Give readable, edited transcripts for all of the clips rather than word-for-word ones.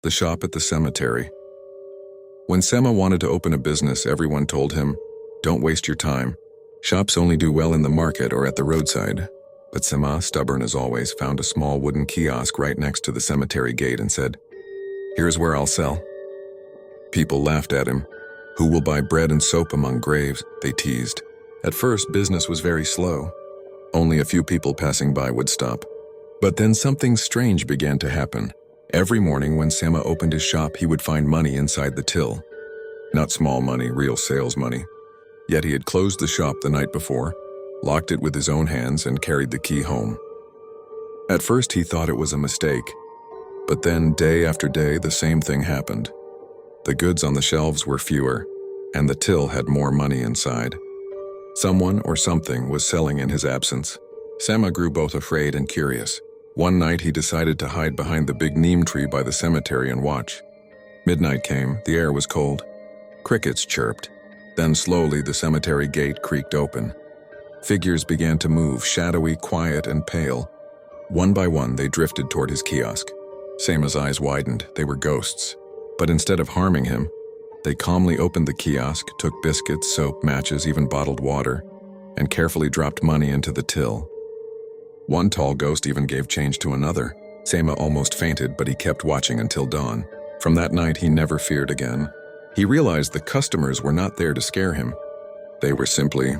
The shop at the cemetery. When Sema wanted to open a business, everyone told him, "Don't waste your time. Shops only do well in the market or at the roadside." But Sema, stubborn as always, found a small wooden kiosk right next to the cemetery gate and said, "Here's where I'll sell." People laughed at him. "Who will buy bread and soap among graves?" they teased. At first, business was very slow. Only a few people passing by would stop. But then something strange began to happen. Every morning when Sema opened his shop, he would find money inside the till. Not small money, real sales money. Yet he had closed the shop the night before, locked it with his own hands, and carried the key home. At first he thought it was a mistake. But then, day after day, the same thing happened. The goods on the shelves were fewer, and the till had more money inside. Someone or something was selling in his absence. Sema grew both afraid and curious. One night he decided to hide behind the big neem tree by the cemetery and watch. Midnight came, the air was cold. Crickets chirped. Then slowly the cemetery gate creaked open. Figures began to move, shadowy, quiet, and pale. One by one they drifted toward his kiosk. Sema's eyes widened, they were ghosts. But instead of harming him, they calmly opened the kiosk, took biscuits, soap, matches, even bottled water, and carefully dropped money into the till. One tall ghost even gave change to another. Sema almost fainted, but he kept watching until dawn. From that night, he never feared again. He realized the customers were not there to scare him. They were simply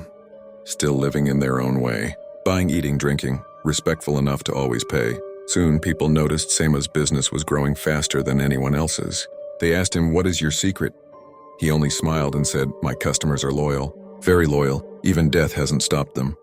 still living in their own way, buying, eating, drinking, respectful enough to always pay. Soon, people noticed Sema's business was growing faster than anyone else's. They asked him, "What is your secret?" He only smiled and said, "My customers are loyal, very loyal. Even death hasn't stopped them."